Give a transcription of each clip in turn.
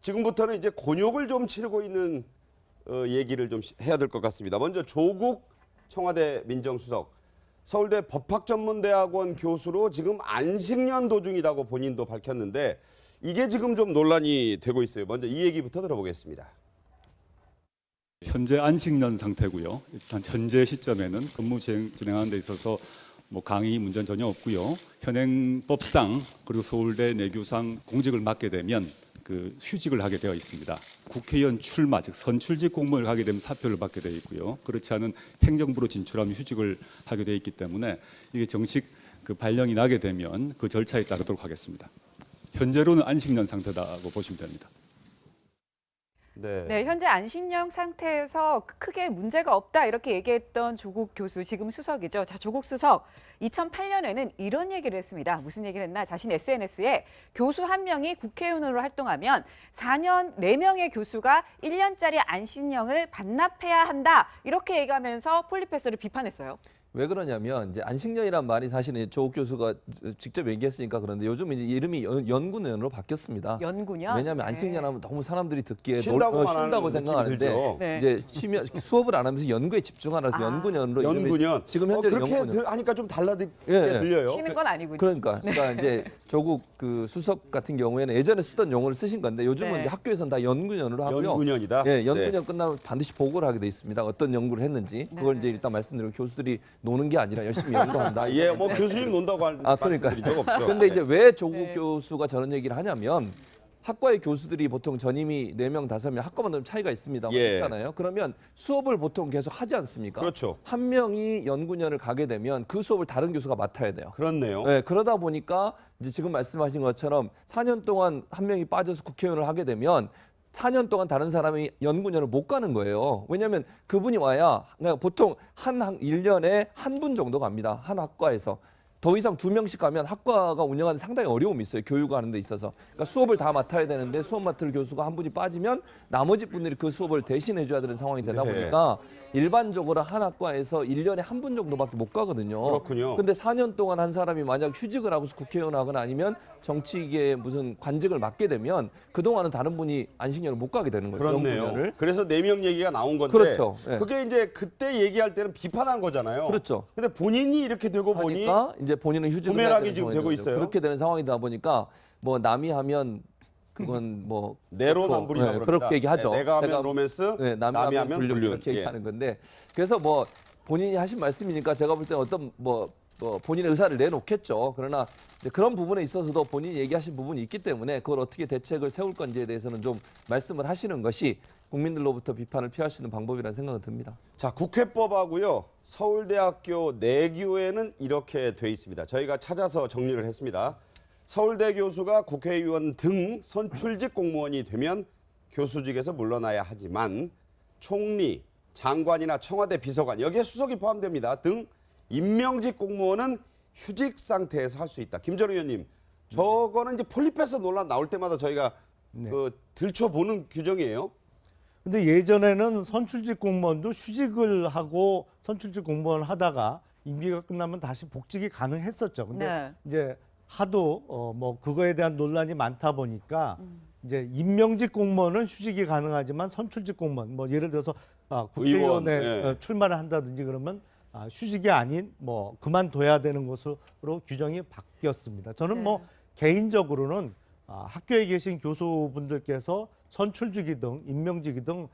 지금부터는 이제 곤욕을 좀 치르고 있는 얘기를 좀 해야 될 것 같습니다. 먼저 조국 청와대 민정수석, 서울대 법학전문대학원 교수로 지금 안식년 도중이라고 본인도 밝혔는데 이게 지금 좀 논란이 되고 있어요. 먼저 이 얘기부터 들어보겠습니다. 현재 안식년 상태고요. 일단 현재 시점에는 근무 진행하는 데 있어서 뭐 강의 문제는 전혀 없고요. 현행법상 그리고 서울대 내교상 공직을 맡게 되면 그 휴직을 하게 되어 있습니다. 국회의원 출마 즉 선출직 공무원을 하게 되면 사표를 받게 되어 있고요. 그렇지 않은 행정부로 진출하면 휴직을 하게 되어 있기 때문에 이게 정식 그 발령이 나게 되면 그 절차에 따르도록 하겠습니다. 현재로는 안식년 상태다고 보시면 됩니다. 네, 현재 안식년 상태에서 크게 문제가 없다 이렇게 얘기했던 조국 교수, 지금 수석이죠. 자, 조국 수석 2008년에는 이런 얘기를 했습니다. 무슨 얘기를 했나? 자신 SNS에 교수 한 명이 국회의원으로 활동하면 4년 4명의 교수가 1년짜리 안식년을 반납해야 한다. 이렇게 얘기하면서 폴리페스를 비판했어요. 왜 그러냐면 이제 안식년이란 말이 사실은 조국 교수가 직접 얘기했으니까 그런데 요즘 이제 이름이 연구년으로 바뀌었습니다. 연구년? 왜냐하면 안식년하면 너무 사람들이 듣기에 쉰다고 생각하는데 네. 이제 쉬면 수업을 안 하면서 연구에 집중하라서 연구년으로 연구년. 지금 현재 그렇게 연구년. 하니까 좀 달라지게 예. 들려요. 쉬는 건 아니군요. 그러니까 이제 조국 그 수석 같은 경우에는 예전에 쓰던 용어를 쓰신 건데 요즘은 네. 이제 학교에서는 다 연구년으로 하고요. 연구년이다. 예, 연구년 끝나면 반드시 보고를 하게 돼 있습니다. 어떤 연구를 했는지 그걸 이제 일단 말씀드리고 교수들이 노는 게 아니라 열심히 연구한다. 예, 뭐 교수님 논다고 그러니까. 말씀드린 적 없죠. 근데 이제 왜 조국 교수가 저런 얘기를 하냐면 학과의 교수들이 보통 전임이 4명, 5명 학과마다 차이가 있습니다. 예. 그렇잖아요. 그러면 수업을 보통 계속 하지 않습니까? 그렇죠. 한 명이 연구년을 가게 되면 그 수업을 다른 교수가 맡아야 돼요. 그렇네요. 네, 그러다 보니까 이제 지금 말씀하신 것처럼 4년 동안 한 명이 빠져서 국회의원을 하게 되면 4년 동안 다른 사람이 연구년을 못 가는 거예요. 왜냐하면 그분이 와야 그러니까 보통 1년에 한 분 정도 갑니다. 한 학과에서. 더 이상 2명씩 가면 학과가 운영하는 상당히 어려움이 있어요. 교육하는 데 있어서. 그러니까 수업을 다 맡아야 되는데 수업 맡을 교수가 한 분이 빠지면 나머지 분들이 그 수업을 대신해 줘야 되는 상황이 되다 네. 보니까 일반적으로 한 학과에서 1년에 한 분 정도밖에 못 가거든요. 그렇군요. 근데 4년 동안 한 사람이 만약 휴직을 하고서 국회의원 하거나 아니면 정치계에 무슨 관직을 맡게 되면 그동안은 다른 분이 안식년을 못 가게 되는 거죠. 그렇네요. 연구년을. 그래서 4명 얘기가 나온 건데 그렇죠. 예. 그게 이제 그때 얘기할 때는 비판한 거잖아요. 그렇죠. 근데 본인이 이렇게 되고 보니 하니까 이제 본인은 휴직을 해야 부메랑이 되는 지금 상황이 되고 되죠. 있어요. 그렇게 되는 상황이다 보니까 뭐 남이 하면 그건 뭐 내로남불이라고 네, 그럽니다. 그렇게 얘기하죠. 내가 하면 로맨스, 네, 남이 하면 불륜. 이렇게 예. 얘기하는 건데 그래서 뭐 본인이 하신 말씀이니까 제가 볼 때 어떤 뭐 본인의 의사를 내놓겠죠. 그러나 이제 그런 부분에 있어서도 본인이 얘기하신 부분이 있기 때문에 그걸 어떻게 대책을 세울 건지에 대해서는 좀 말씀을 하시는 것이 국민들로부터 비판을 피할 수 있는 방법이라는 생각은 듭니다. 자, 국회법하고요. 서울대학교 내규에는 이렇게 돼 있습니다. 저희가 찾아서 정리를 했습니다. 서울대 교수가 국회의원 등 선출직 공무원이 되면 교수직에서 물러나야 하지만 총리, 장관이나 청와대 비서관, 여기에 수석이 포함됩니다. 등 임명직 공무원은 휴직 상태에서 할 수 있다. 김전우 의원님, 저거는 이제 폴리페스 논란 나올 때마다 저희가 들춰보는 규정이에요. 근데 예전에는 선출직 공무원도 휴직을 하고 선출직 공무원 하다가 임기가 끝나면 다시 복직이 가능했었죠. 근데 이제 하도 뭐 그거에 대한 논란이 많다 보니까 이제 임명직 공무원은 휴직이 가능하지만 선출직 공무원 뭐 예를 들어서 국회의원에 의원, 출마를 한다든지 그러면 휴직이 아닌 뭐 그만둬야 되는 것으로 규정이 바뀌었습니다. 저는 뭐 개인적으로는 학교에 계신 교수분들께서 선출직이든 임명직이든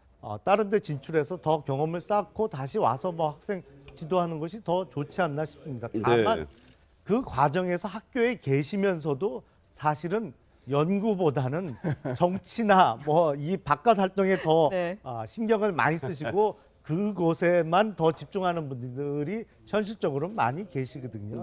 다른 데 진출해서 더 경험을 쌓고 다시 와서 뭐 학생 지도하는 것이 더 좋지 않나 싶습니다. 다만 그 과정에서 학교에 계시면서도 사실은 연구보다는 정치나 뭐 이 바깥 활동에 더 신경을 많이 쓰시고 그곳에만 더 집중하는 분들이 현실적으로 많이 계시거든요.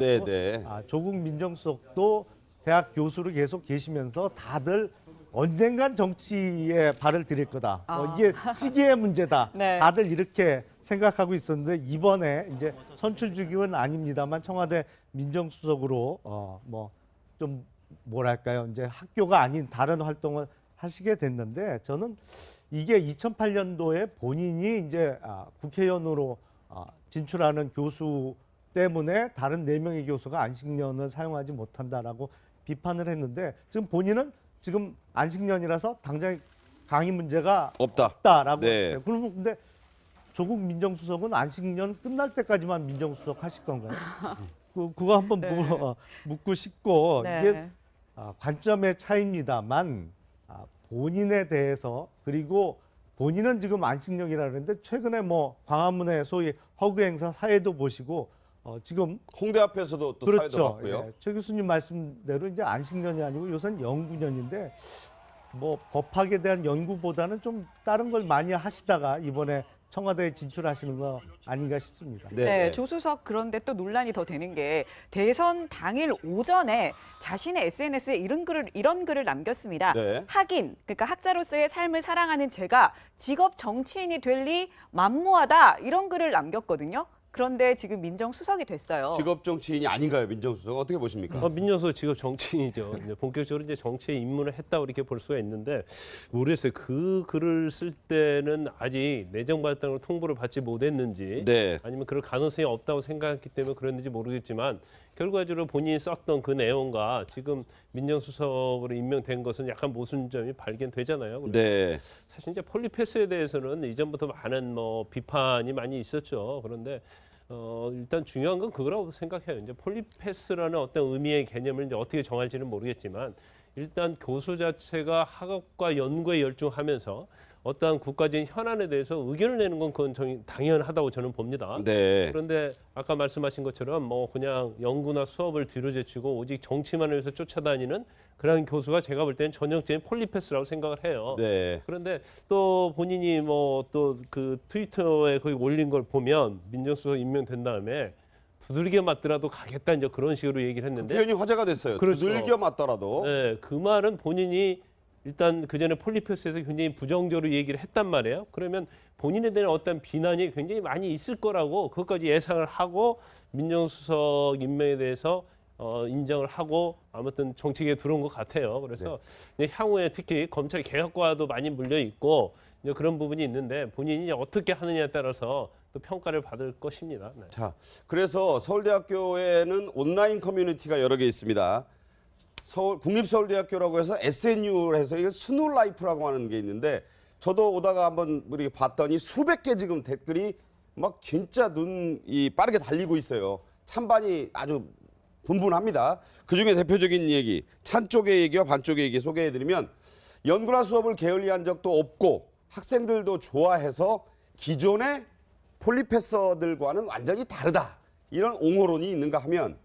조국 민정수석도 대학 교수로 계속 계시면서 다들 언젠간 정치에 발을 들일 거다. 이게 시기의 문제다. 다들 이렇게 생각하고 있었는데 이번에 이제 선출직은 아닙니다만 청와대 민정수석으로 뭐 좀 뭐랄까요, 이제 학교가 아닌 다른 활동을 하시게 됐는데 저는 이게 2008년도에 본인이 이제 국회의원으로 진출하는 교수 때문에 다른 4명의 교수가 안식년을 사용하지 못한다라고 비판을 했는데 지금 본인은 지금 안식년이라서 당장 강의 문제가 없다. 없다라고. 네. 했어요. 그러면 근데 조국 민정수석은 안식년 끝날 때까지만 민정수석 하실 건가요? 그거 한번 네. 묻고 싶고 네. 이게 관점의 차이입니다만 본인에 대해서 그리고 본인은 지금 안식년이라 그러는데 최근에 뭐 광화문에 소위 허그 행사 사회도 보시고 지금 홍대 앞에서도 또 사회도 그렇죠. 봤고요. 예, 최 교수님 말씀대로 이제 안식년이 아니고 요새는 연구년인데 뭐 법학에 대한 연구보다는 좀 다른 걸 많이 하시다가 이번에 청와대에 진출하시는 거 아닌가 싶습니다. 네, 조수석 그런데 또 논란이 더 되는 게 대선 당일 오전에 자신의 SNS에 이런 글을 남겼습니다. 네. 학인, 그러니까 학자로서의 삶을 사랑하는 제가 직업 정치인이 될 리 만무하다 이런 글을 남겼거든요. 그런데 지금 민정수석이 됐어요. 직업 정치인이 아닌가요, 민정수석? 어떻게 보십니까? 민정수석 직업 정치인이죠. 이제 본격적으로 이제 정치에 입문을 했다고 이렇게 볼 수가 있는데 모르겠어요. 그 글을 쓸 때는 아직 내정받았다는 걸 통보를 받지 못했는지 네. 아니면 그럴 가능성이 없다고 생각했기 때문에 그랬는지 모르겠지만 결과적으로 본인이 썼던 그 내용과 지금 민정수석으로 임명된 것은 약간 모순점이 발견되잖아요. 그래서 네. 사실 이제 폴리패스에 대해서는 이전부터 많은 비판이 많이 있었죠. 그런데 일단 중요한 건 그거라고 생각해요. 이제 폴리패스라는 어떤 의미의 개념을 이제 어떻게 정할지는 모르겠지만 일단 교수 자체가 학업과 연구에 열중하면서 어떠한 국가적인 현안에 대해서 의견을 내는 건 그건 당연하다고 저는 봅니다. 네. 그런데 아까 말씀하신 것처럼 뭐 그냥 연구나 수업을 뒤로 제치고 오직 정치만을 위해서 쫓아다니는 그런 교수가 제가 볼 때는 전형적인 폴리패스라고 생각을 해요. 네. 그런데 또 본인이 뭐 또 그 트위터에 거기 올린 걸 보면 민정수석 임명된 다음에 두들겨 맞더라도 가겠다 이제 그런 식으로 얘기를 했는데 표현이 화제가 됐어요. 그렇죠. 두들겨 맞더라도. 네, 그 말은 본인이 일단 그 전에 폴리패스에서 굉장히 부정적으로 얘기를 했단 말이에요. 그러면 본인에 대한 어떤 비난이 굉장히 많이 있을 거라고 그것까지 예상을 하고 민정수석 임명에 대해서 인정을 하고 아무튼 정치계에 들어온 것 같아요. 그래서 이제 향후에 특히 검찰 개혁과도 많이 물려 있고 이제 그런 부분이 있는데 본인이 어떻게 하느냐에 따라서 또 평가를 받을 것입니다. 네. 자, 그래서 서울대학교에는 온라인 커뮤니티가 여러 개 있습니다. 국립서울대학교라고 해서 SNU를 해서 이게 스노라이프라고 하는 게 있는데 저도 오다가 한번 이렇게 봤더니 수백 개 지금 댓글이 막 진짜 눈이 빠르게 달리고 있어요. 찬반이 아주 분분합니다. 그중에 대표적인 얘기, 찬 쪽의 얘기와 반 쪽의 얘기 소개해드리면 연구나 수업을 게을리한 적도 없고 학생들도 좋아해서 기존의 폴리패서들과는 완전히 다르다. 이런 옹호론이 있는가 하면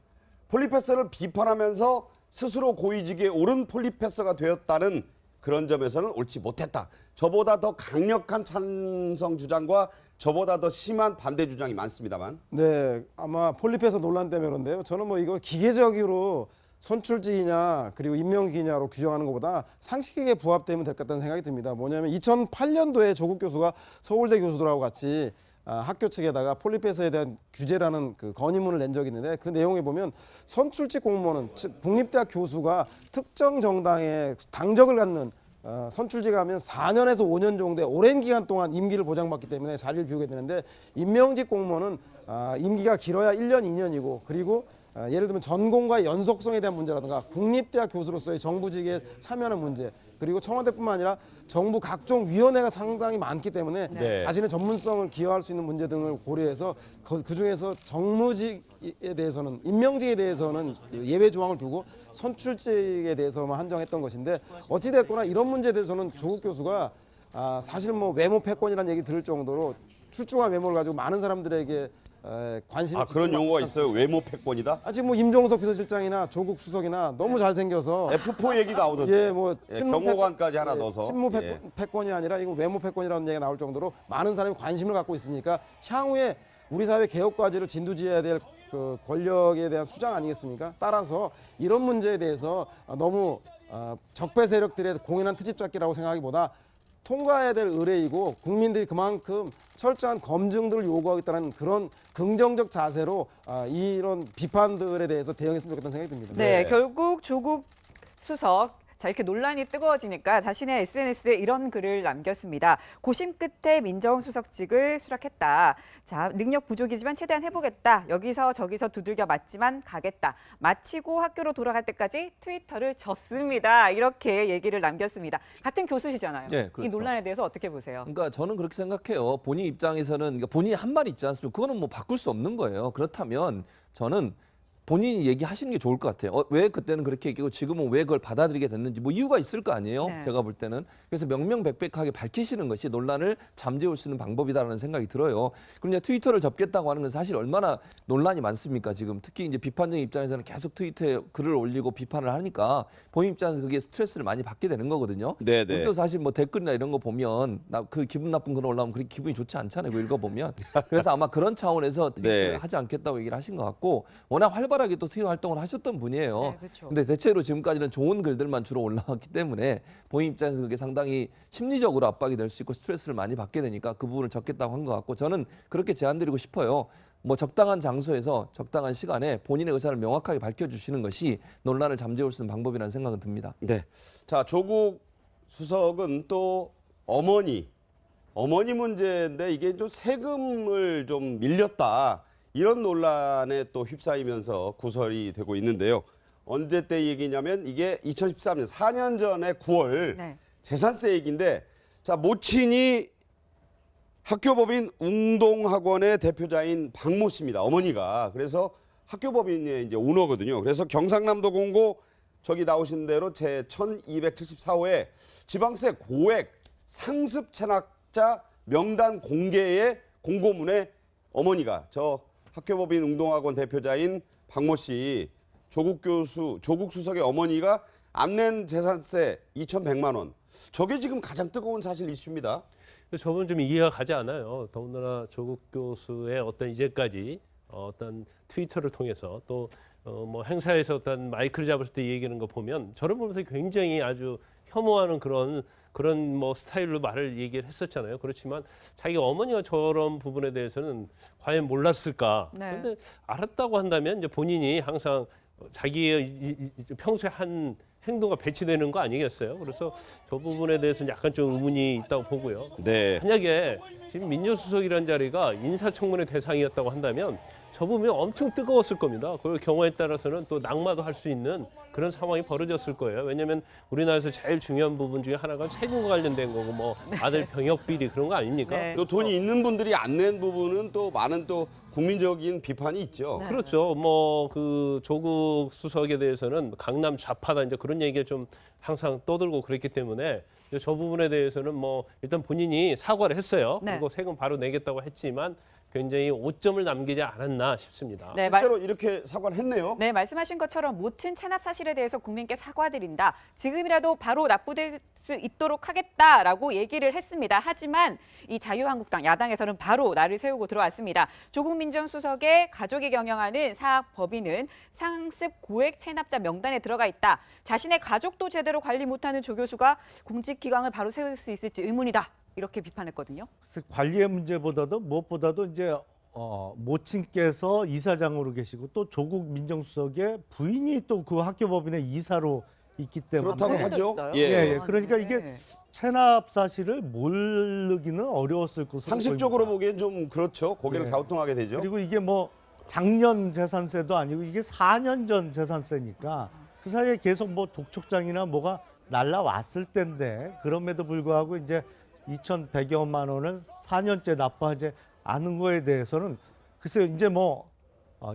폴리패서를 비판하면서 스스로 고위직에 오른 폴리패서가 되었다는 그런 점에서는 옳지 못했다. 저보다 더 강력한 찬성 주장과 저보다 더 심한 반대 주장이 많습니다만. 네, 아마 폴리패서 논란 때문에 그런데요. 저는 뭐 이거 기계적으로 선출직이냐 그리고 임명기냐로 규정하는 것보다 상식에 부합되면 될 것 같다는 생각이 듭니다. 뭐냐면 2008년도에 조국 교수가 서울대 교수들하고 같이 학교 측에다가 폴리패스에 대한 규제라는 그 건의문을 낸 적이 있는데 그 내용에 보면 선출직 공무원은 즉 국립대학 교수가 특정 정당의 당적을 갖는 선출직 하면 4년에서 5년 정도의 오랜 기간 동안 임기를 보장받기 때문에 자리를 비우게 되는데 임명직 공무원은 임기가 길어야 1년, 2년이고 그리고 예를 들면 전공과의 연속성에 대한 문제라든가 국립대학 교수로서의 정부직에 참여하는 문제 그리고 청와대뿐만 아니라 정부 각종 위원회가 상당히 많기 때문에 네. 자신의 전문성을 기여할 수 있는 문제 등을 고려해서 그중에서 정무직에 대해서는 임명직에 대해서는 예외 조항을 두고 선출직에 대해서만 한정했던 것인데 어찌됐거나 이런 문제에 대해서는 조국 교수가 사실 뭐 외모 패권이라는 얘기 들을 정도로 출중한 외모를 가지고 많은 사람들에게 관심을 그런 용어가 있어요. 외모 패권이다. 지금 뭐 임종석 비서실장이나 조국 수석이나 너무 잘생겨서 F4 얘기 나오던데. 뭐 경호관까지 하나 넣어서. 친무 패권이 아니라 이거 외모 패권이라는 얘기가 나올 정도로 많은 사람이 관심을 갖고 있으니까 향후에 우리 사회 개혁 과제를 진두지어야 될 그 권력에 대한 수장 아니겠습니까? 따라서 이런 문제에 대해서 너무 적배 세력들의 공연한 트집 잡기라고 생각하기보다 통과해야 될 의뢰이고 국민들이 그만큼 철저한 검증들을 요구하겠다는 그런 긍정적 자세로 이런 비판들에 대해서 대응했으면 좋겠다는 생각이 듭니다. 네, 결국 조국 수석 자, 이렇게 논란이 뜨거워지니까 자신의 SNS에 이런 글을 남겼습니다. 고심 끝에 민정수석직을 수락했다. 자, 능력 부족이지만 최대한 해보겠다. 여기서 저기서 두들겨 맞지만 가겠다. 마치고 학교로 돌아갈 때까지 트위터를 접습니다. 이렇게 얘기를 남겼습니다. 같은 교수시잖아요. 네, 그렇죠. 이 논란에 대해서 어떻게 보세요? 그러니까 저는 그렇게 생각해요. 본인 입장에서는 그러니까 본인이 한 말 있지 않습니까? 그거는 뭐 바꿀 수 없는 거예요. 그렇다면 저는 본인이 얘기하시는 게 좋을 것 같아요. 왜 그때는 그렇게 얘기하고 지금은 왜 그걸 받아들이게 됐는지 뭐 이유가 있을 거 아니에요. 네. 제가 볼 때는. 그래서 명명백백하게 밝히시는 것이 논란을 잠재울 수 있는 방법이다라는 생각이 들어요. 그럼 이제 트위터를 접겠다고 하는 건 사실 얼마나 논란이 많습니까? 지금 특히 이제 비판적인 입장에서는 계속 트위터에 글을 올리고 비판을 하니까 본인 입장에서 그게 스트레스를 많이 받게 되는 거거든요. 네네. 우리도 사실 뭐 댓글이나 이런 거 보면 나 그 기분 나쁜 글 올라오면 그렇게 기분이 좋지 않잖아요. 그거 읽어보면. 그래서 아마 그런 차원에서 트위터를 네. 하지 않겠다고 얘기를 하신 것 같고 워낙 활발하게 또 트위터 활동을 하셨던 분이에요. 네, 그렇죠. 근데 대체로 지금까지는 좋은 글들만 주로 올라왔기 때문에 본인 입장에서 그게 상당히 심리적으로 압박이 될 수 있고 스트레스를 많이 받게 되니까 그 부분을 적겠다고 한 것 같고 저는 그렇게 제안드리고 싶어요. 뭐 적당한 장소에서 적당한 시간에 본인의 의사를 명확하게 밝혀주시는 것이 논란을 잠재울 수 있는 방법이라는 생각은 듭니다. 네. 자, 조국 수석은 또 어머니 문제인데 이게 좀 세금을 좀 밀렸다. 이런 논란에 또 휩싸이면서 구설이 되고 있는데요. 언제 때 얘기냐면 이게 2013년 4년 전에 9월 네. 재산세 얘기인데 자, 모친이 학교법인 웅동학원의 대표자인 박모 씨입니다. 어머니가. 그래서 학교법인의 이제 오너거든요. 그래서 경상남도 공고 저기 나오신 대로 제 1274호에 지방세 고액 상습 체납자 명단 공개의 공고문에 어머니가 저 학교법인 웅동학원 대표자인 박모 씨 조국 수석의 어머니가 안 낸 재산세 2,100만 원. 저게 지금 가장 뜨거운 사실 이슈입니다. 저분 좀 이해가 가지 않아요. 더군다나 조국 교수의 어떤 이제까지 어떤 트위터를 통해서 또 뭐 행사에서 어떤 마이크를 잡을 때 얘기하는 거 보면 저를 보면서 굉장히 아주 혐오하는 그런 뭐 스타일로 말을 얘기를 했었잖아요. 그렇지만 자기 어머니가 저런 부분에 대해서는 과연 몰랐을까? 네. 그런데 알았다고 한다면 이제 본인이 항상 자기의 평소에 한 행동과 배치되는 거 아니겠어요? 그래서 저 부분에 대해서는 약간 좀 의문이 있다고 보고요. 네. 만약에 지금 민정수석이라는 자리가 인사청문회 대상이었다고 한다면 저 부분이 엄청 뜨거웠을 겁니다. 그 경우에 따라서는 또 낙마도 할 수 있는 그런 상황이 벌어졌을 거예요. 왜냐하면 우리나라에서 제일 중요한 부분 중에 하나가 세금과 관련된 거고 뭐 아들 병역 비리 그런 거 아닙니까? 네. 또 돈이 있는 분들이 안 낸 부분은 또 많은 또 국민적인 비판이 있죠. 네. 그렇죠. 뭐 그 조국 수석에 대해서는 강남 좌파다 이제 그런 얘기가 좀 항상 떠들고 그랬기 때문에 이제 저 부분에 대해서는 뭐 일단 본인이 사과를 했어요. 네. 그리고 세금 바로 내겠다고 했지만 굉장히 오점을 남기지 않았나 싶습니다. 네, 실제로 이렇게 사과를 했네요. 네, 말씀하신 것처럼 모친 체납 사실에 대해서 국민께 사과드린다. 지금이라도 바로 납부될 수 있도록 하겠다라고 얘기를 했습니다. 하지만 이 자유한국당 야당에서는 바로 날을 세우고 들어왔습니다. 조국 민정수석의 가족이 경영하는 사학법인은 상습 고액 체납자 명단에 들어가 있다. 자신의 가족도 제대로 관리 못하는 조 교수가 공직기강을 바로 세울 수 있을지 의문이다. 이렇게 비판했거든요. 그래서 관리의 문제보다도 무엇보다도 이제 모친께서 이사장으로 계시고 또 조국 민정수석의 부인이 또 그 학교법인의 이사로 있기 때문에 그렇다고 하죠. 모르겠어요? 예. 예. 그러니까 이게 네. 체납 사실을 모르기는 어려웠을 것으로 상식적으로 보입니다. 보기엔 좀 그렇죠. 고개를 네. 갸우뚱하게 되죠. 그리고 이게 뭐 작년 재산세도 아니고 이게 4년 전 재산세니까 그 사이에 계속 뭐 독촉장이나 뭐가 날라왔을 텐데 그럼에도 불구하고 이제 2,100여만 원을 4년째 납부하지 않은 거에 대해서는 글쎄요 이제 뭐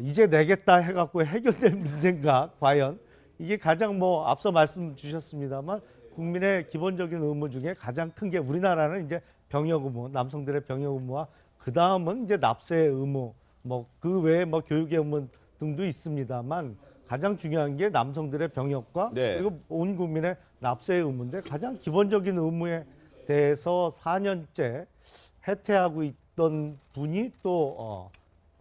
이제 내겠다 해갖고 해결될 문제인가 과연 이게 가장 뭐 앞서 말씀 주셨습니다만 국민의 기본적인 의무 중에 가장 큰 게 우리나라는 이제 병역 의무 남성들의 병역 의무와 그 다음은 이제 납세 의무 뭐 그 외에 뭐 교육의 의무 등도 있습니다만 가장 중요한 게 남성들의 병역과 네. 그리고 온 국민의 납세 의무인데 가장 기본적인 의무에 대해서 4년째 해태하고 있던 분이 또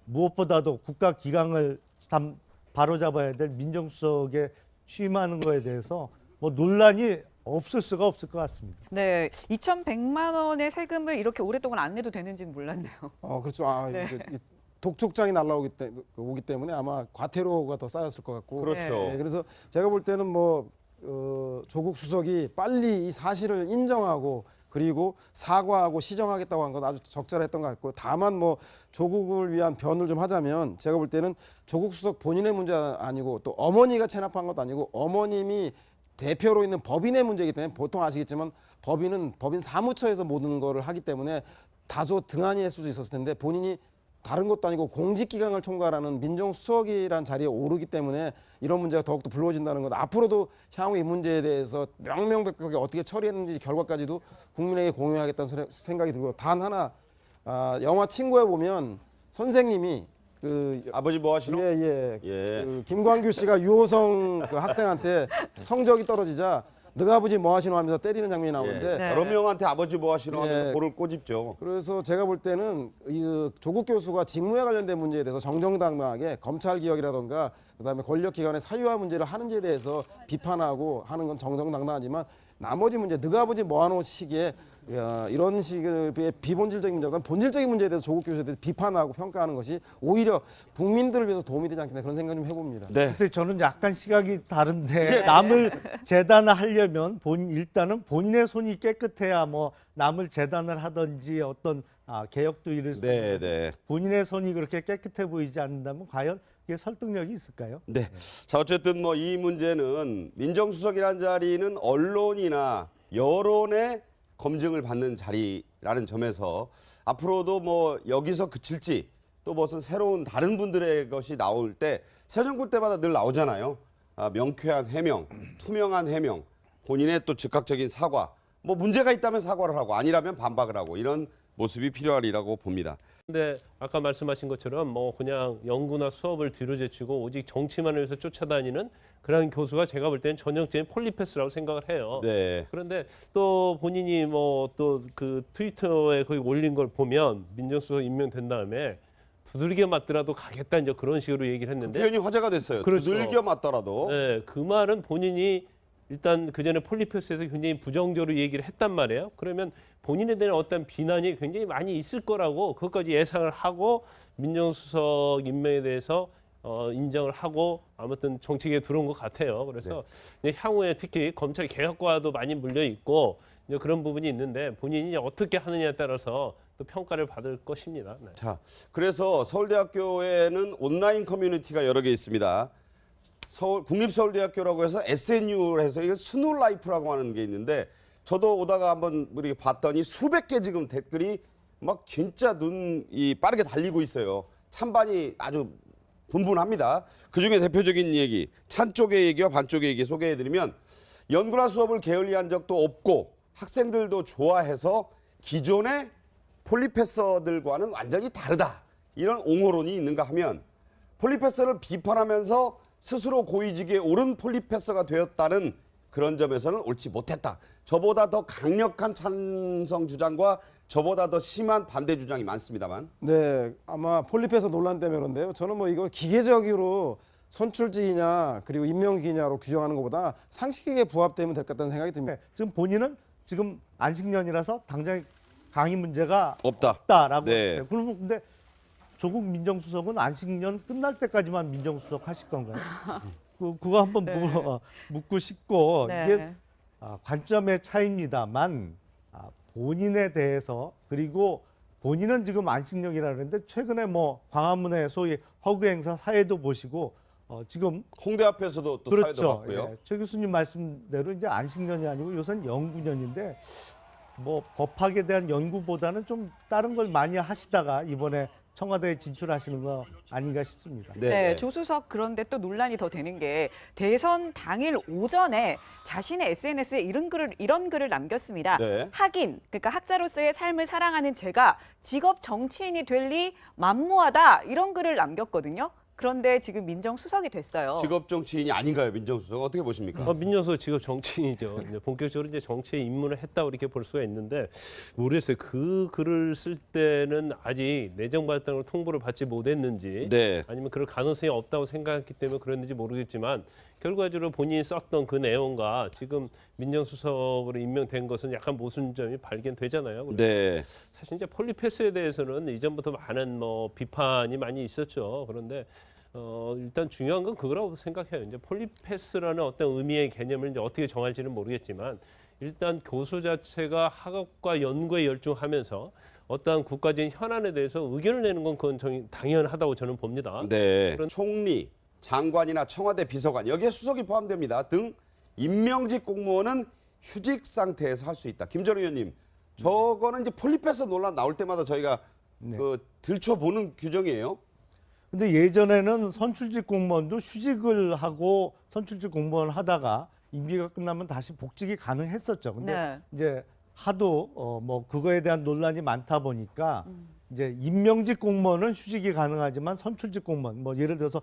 무엇보다도 국가 기강을 참 바로잡아야 될 민정수석에 취임하는 거에 대해서 뭐 논란이 없을 수가 없을 것 같습니다. 네, 2,100만 원의 세금을 이렇게 오랫동안 안 내도 되는지는 몰랐네요. 그렇죠. 네. 이 독촉장이 오기 때문에 아마 과태료가 더 쌓였을 것 같고. 그렇죠. 네. 그래서 제가 볼 때는 뭐 조국 수석이 빨리 이 사실을 인정하고 그리고 사과하고 시정하겠다고 한 건 아주 적절했던 것 같고, 다만 뭐 조국을 위한 변을 좀 하자면 제가 볼 때는 조국 수석 본인의 문제 아니고 또 어머니가 체납한 것도 아니고 어머님이 대표로 있는 법인의 문제이기 때문에, 보통 아시겠지만 법인은 법인 사무처에서 모든 거를 하기 때문에 다소 등한히 했을 수 있었을 텐데, 본인이 다른 것도 아니고 공직기강을 총괄하는 민정수석이란 자리에 오르기 때문에 이런 문제가 더욱더 불거진다는 것. 앞으로도 향후 이 문제에 대해서 명명백백하게 어떻게 처리했는지 결과까지도 국민에게 공유하겠다는 생각이 들고, 단 하나, 영화 친구에 보면 선생님이 아버지 뭐 하시노? 예. 예. 김광규 씨가 유호성 그 학생한테 성적이 떨어지자 너가 아버지 뭐 하시노 하면서 때리는 장면이 나오는데, 네. 여러 명한테 아버지 뭐 하시노 하면서 예. 볼을 꼬집죠. 그래서 제가 볼 때는 이 조국 교수가 직무에 관련된 문제에 대해서 정정당당하게 검찰 개혁이라던가 그다음에 권력기관의 사유화 문제를 하는지에 대해서 비판하고 하는 건 정정당당하지만, 나머지 문제, 너가 아버지 뭐하노 시기에 이런 식의 비본질적인 문제보다는 본질적인 문제에 대해서 조국 교수에 대해서 비판하고 평가하는 것이 오히려 국민들을 위해서 도움이 되지 않겠나, 그런 생각 좀 해봅니다. 네. 근데 저는 약간 시각이 다른데, 남을 재단하려면 일단은 본인의 손이 깨끗해야 뭐 남을 재단을 하든지 어떤 개혁도 이룰 수 네, 있는데, 네. 본인의 손이 그렇게 깨끗해 보이지 않는다면 과연 이게 설득력이 있을까요? 네. 자, 어쨌든 뭐 이 문제는 민정수석이라는 자리는 언론이나 여론의 검증을 받는 자리라는 점에서 앞으로도 뭐 여기서 그칠지 또 무슨 새로운 다른 분들의 것이 나올 때 새 정부 때마다 늘 나오잖아요. 명쾌한 해명, 투명한 해명, 본인의 또 즉각적인 사과, 뭐 문제가 있다면 사과를 하고 아니라면 반박을 하고, 이런 모습이 필요하리라고 봅니다. 근데 아까 말씀하신 것처럼 뭐 그냥 연구나 수업을 뒤로 제치고 오직 정치만을 위해서 쫓아다니는 그런 교수가 제가 볼 때는 전형적인 폴리패스라고 생각을 해요. 네. 그런데 또 본인이 뭐 또 그 트위터에 거기 올린 걸 보면 민정수석 임명된 다음에 두들겨 맞더라도 가겠다, 이제 그런 식으로 얘기를 했는데, 표현이 화제가 됐어요. 그렇죠. 두들겨 맞더라도. 네, 그 말은 본인이 일단 그 전에 폴리패스에서 굉장히 부정적으로 얘기를 했단 말이에요. 그러면 본인에 대한 어떤 비난이 굉장히 많이 있을 거라고 그것까지 예상을 하고 민정수석 임명에 대해서 인정을 하고 아무튼 정치계에 들어온 것 같아요. 그래서 이제 향후에 특히 검찰 개혁과도 많이 물려 있고 이제 그런 부분이 있는데, 본인이 어떻게 하느냐에 따라서 또 평가를 받을 것입니다. 네. 자, 그래서 서울대학교에는 온라인 커뮤니티가 여러 개 있습니다. 국립서울대학교라고 해서 SNU를 해서 이거 스노라이프라고 하는 게 있는데, 저도 오다가 한번 우리 봤더니 수백 개 지금 댓글이 막 진짜 눈이 빠르게 달리고 있어요. 찬반이 아주 분분합니다. 그중에 대표적인 얘기, 찬 쪽의 얘기와 반 쪽의 얘기 소개해드리면, 연구나 수업을 게을리한 적도 없고 학생들도 좋아해서 기존의 폴리패서들과는 완전히 다르다, 이런 옹호론이 있는가 하면, 폴리패서를 비판하면서 스스로 고위직에 오른 폴리패서가 되었다는 그런 점에서는 옳지 못했다. 저보다 더 강력한 찬성 주장과 저보다 더 심한 반대 주장이 많습니다만. 네, 아마 폴리패서 논란 때문에 그런데요. 저는 뭐 이거 기계적으로 선출직이냐 그리고 임명기냐로 규정하는 것보다 상식에 부합되면 될 것 같다는 생각이 듭니다. 네, 지금 본인은 지금 안식년이라서 당장 강의 문제가 없다. 없다라고 네. 했어요. 그러면 근데 조국 민정수석은 안식년 끝날 때까지만 민정수석 하실 건가요? 그거 한번 묻고 싶고, 네. 이게 관점의 차이입니다만, 본인에 대해서, 그리고 본인은 지금 안식년이라 그러는데 최근에 뭐 광화문에 소위 허그 행사 사회도 보시고 지금 홍대 앞에서도 또 사회도 그렇죠. 봤고요. 예, 최 교수님 말씀대로 이제 안식년이 아니고 요새는 연구년인데, 뭐 법학에 대한 연구보다는 좀 다른 걸 많이 하시다가 이번에 청와대에 진출하시는 거 아닌가 싶습니다. 네, 조수석, 그런데 또 논란이 더 되는 게 대선 당일 오전에 자신의 SNS에 이런 글을 남겼습니다. 네. 학인, 그러니까 학자로서의 삶을 사랑하는 제가 직업 정치인이 될 리 만무하다, 이런 글을 남겼거든요. 그런데 지금 민정수석이 됐어요. 직업 정치인이 아닌가요, 민정수석? 어떻게 보십니까? 민정수석 직업 정치인이죠. 이제 본격적으로 이제 정치에 입문을 했다고 이렇게 볼 수가 있는데, 모르겠어요. 그 글을 쓸 때는 아직 내정발당으로 통보를 받지 못했는지, 네. 아니면 그럴 가능성이 없다고 생각했기 때문에 그랬는지 모르겠지만, 결과적으로 본인이 썼던 그 내용과 지금 민정수석으로 임명된 것은 약간 모순점이 발견되잖아요. 그래서 네. 사실 이제 폴리패스에 대해서는 이전부터 많은 뭐 비판이 많이 있었죠. 그런데 일단 중요한 건 그거라고 생각해요. 이제 폴리패스라는 어떤 의미의 개념을 이제 어떻게 정할지는 모르겠지만 일단 교수 자체가 학업과 연구에 열중하면서 어떠한 국가적인 현안에 대해서 의견을 내는 건 그건 당연하다고 저는 봅니다. 네. 총리, 장관이나 청와대 비서관 여기에 수석이 포함됩니다. 등 임명직 공무원은 휴직 상태에서 할 수 있다. 김전우 의원님, 저거는 이제 폴리패스 논란 나올 때마다 저희가 그 들춰보는 규정이에요. 근데 예전에는 선출직 공무원도 휴직을 하고 선출직 공무원 하다가 임기가 끝나면 다시 복직이 가능했었죠. 근데 네. 이제 하도 뭐 그거에 대한 논란이 많다 보니까 이제 임명직 공무원은 휴직이 가능하지만 선출직 공무원 뭐 예를 들어서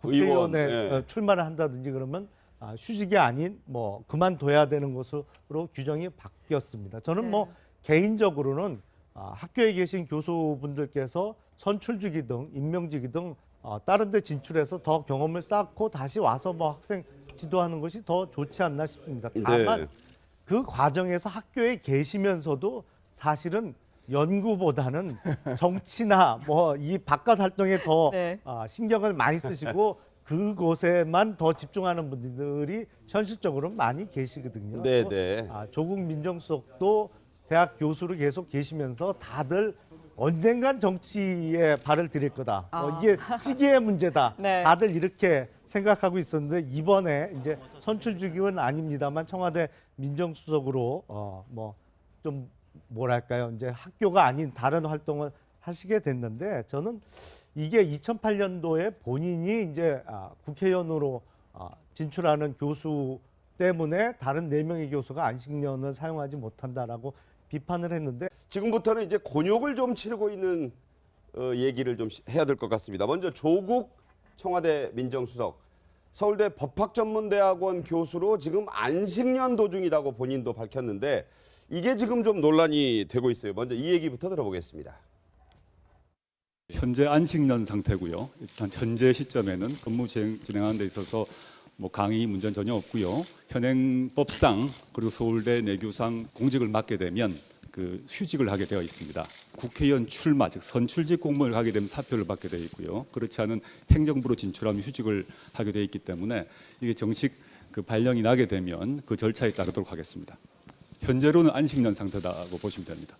국회의원에 의원, 예. 출마를 한다든지 그러면 휴직이 아닌 뭐 그만둬야 되는 것으로 규정이 바뀌었습니다. 저는 네. 뭐 개인적으로는 학교에 계신 교수분들께서 선출직이 등 임명직이 등 다른 데 진출해서 더 경험을 쌓고 다시 와서 뭐 학생 지도하는 것이 더 좋지 않나 싶습니다. 다만 네. 그 과정에서 학교에 계시면서도 사실은 연구보다는 정치나 뭐 이 바깥 활동에 더 네. 신경을 많이 쓰시고 그곳에만 더 집중하는 분들이 현실적으로 많이 계시거든요. 네, 또, 네. 조국 민정수석도 대학 교수로 계속 계시면서 다들 언젠간 정치에 발을 들일 거다. 이게 시기의 문제다. 네. 다들 이렇게 생각하고 있었는데 이번에 이제 선출직은 아닙니다만 청와대 민정수석으로 뭐 좀 뭐랄까요, 이제 학교가 아닌 다른 활동을 하시게 됐는데 저는 이게 2008년도에 본인이 이제 국회의원으로 진출하는 교수 때문에 다른 4명의 교수가 안식년을 사용하지 못한다라고 비판을 했는데 지금부터는 이제 곤욕을 좀 치르고 있는 얘기를 좀 해야 될 것 같습니다. 먼저 조국 청와대 민정수석, 서울대 법학전문대학원 교수로 지금 안식년 도중이라고 본인도 밝혔는데 이게 지금 좀 논란이 되고 있어요. 먼저 이 얘기부터 들어보겠습니다. 현재 안식년 상태고요. 일단 현재 시점에는 근무 진행하는 데 있어서 뭐 강의 문제는 전혀 없고요. 현행법상 그리고 서울대 내교상 공직을 맡게 되면 그 휴직을 하게 되어 있습니다. 국회의원 출마 즉 선출직 공무원을 하게 되면 사표를 받게 되어 있고요. 그렇지 않은 행정부로 진출하면 휴직을 하게 되어 있기 때문에 이게 정식 그 발령이 나게 되면 그 절차에 따르도록 하겠습니다. 현재로는 안식년 상태다고 보시면 됩니다.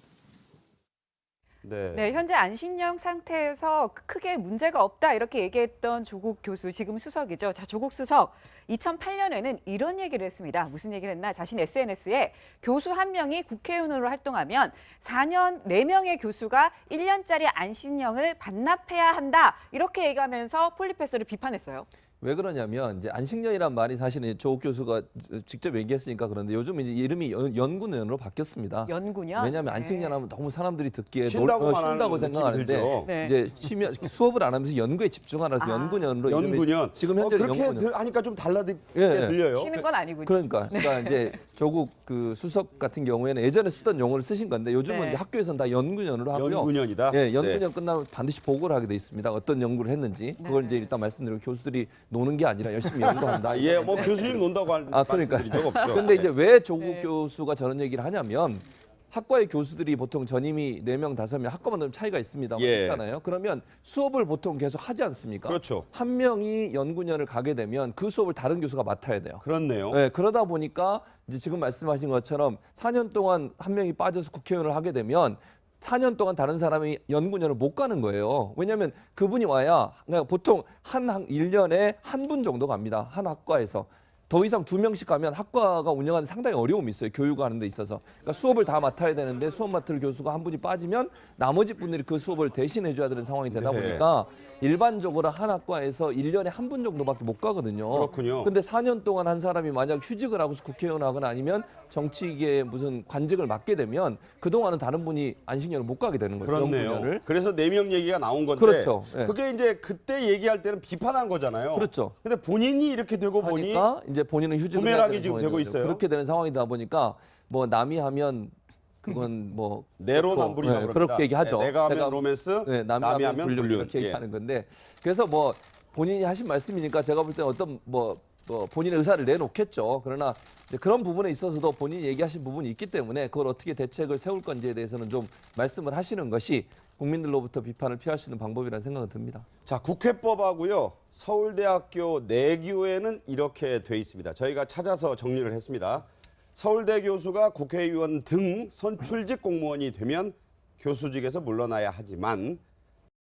네. 네, 현재 안식년 상태에서 크게 문제가 없다 이렇게 얘기했던 조국 교수, 지금 수석이죠. 자, 조국 수석 2008년에는 이런 얘기를 했습니다. 무슨 얘기를 했나? 자신 SNS에 교수 한 명이 국회의원으로 활동하면 4년 4명의 교수가 1년짜리 안식년을 반납해야 한다. 이렇게 얘기하면서 폴리패스를 비판했어요. 왜 그러냐면 이제 안식년이란 말이 사실은 조국 교수가 직접 얘기했으니까 그런데 요즘 이제 이름이 연구년으로 바뀌었습니다. 연구년. 왜냐하면 네. 안식년 하면 너무 사람들이 듣기에 쉰다고만 쉰다고 하는 생각하는데 느낌이 들죠. 네. 이제 쉬면 수업을 안 하면서 연구에 집중하라서 연구년으로 이름이 연구년. 지금 현재 그렇게 연구년. 하니까 좀 달라듣게 예. 들려요. 쉬는 건 아니군요. 그러니까 이제 조국 그 수석 같은 경우에는 예전에 쓰던 용어를 쓰신 건데 요즘은 네. 이제 학교에서는 다 연구년으로 하고요. 연구년이다. 예, 연구년 네. 끝나면 반드시 보고를 하게 돼 있습니다. 어떤 연구를 했는지 그걸 이제 일단 말씀드리고 교수들이 노는 게 아니라 열심히 연구한다. 예, 뭐 교수님 논다고 할 그러니까. 말씀드린 적 없죠. 근데 이제 왜 조국 네. 교수가 저런 얘기를 하냐면 학과의 교수들이 보통 전임이 4명, 5명 학과마다 좀 차이가 있습니다. 예. 그렇잖아요. 그러면 수업을 보통 계속 하지 않습니까? 그렇죠. 한 명이 연구년을 가게 되면 그 수업을 다른 교수가 맡아야 돼요. 그렇네요. 네, 그러다 보니까 이제 지금 말씀하신 것처럼 4년 동안 한 명이 빠져서 국회의원을 하게 되면 4년 동안 다른 사람이 연구년을 못 가는 거예요. 왜냐하면 그분이 와야 그러니까 보통 한 1년에 한 분 정도 갑니다. 한 학과에서. 더 이상 2명씩 가면 학과가 운영하는 데 상당히 어려움이 있어요. 교육하는 데 있어서. 그러니까 수업을 다 맡아야 되는데 수업 맡을 교수가 한 분이 빠지면 나머지 분들이 그 수업을 대신해 줘야 되는 상황이 되다 네. 보니까 일반적으로 한 학과에서 1년에 한 분 정도밖에 못 가거든요. 그렇군요. 근데 4년 동안 한 사람이 만약 휴직을 하고서 국회의원 하거나 아니면 정치계에 무슨 관직을 맡게 되면 그동안은 다른 분이 안식년을 못 가게 되는 거죠. 그렇네요. 연구년을. 그래서 4명 얘기가 나온 건데 그렇죠. 예. 그게 이제 그때 얘기할 때는 비판한 거잖아요. 그렇죠. 근데 본인이 이렇게 되고 보니 하니까 이제 본인은 휴직을 해야 부메랑이 되는 지금 상황이 되고 되죠. 있어요. 그렇게 되는 상황이다 보니까 뭐 남이 하면 그건 뭐 내로남불이라고 그럽니다. 그렇게 얘기하죠. 네, 내가 하면 제가 로맨스, 네, 남이 하면 불륜 이렇게 예. 얘기하는 건데 그래서 뭐 본인이 하신 말씀이니까 제가 볼 때 어떤 뭐 본인의 의사를 내놓겠죠. 그러나 이제 그런 부분에 있어서도 본인이 얘기하신 부분이 있기 때문에 그걸 어떻게 대책을 세울 건지에 대해서는 좀 말씀을 하시는 것이 국민들로부터 비판을 피할 수 있는 방법이라는 생각은 듭니다. 자, 국회법하고요. 서울대학교 내규에는 이렇게 돼 있습니다. 저희가 찾아서 정리를 했습니다. 서울대 교수가 국회의원 등 선출직 공무원이 되면 교수직에서 물러나야 하지만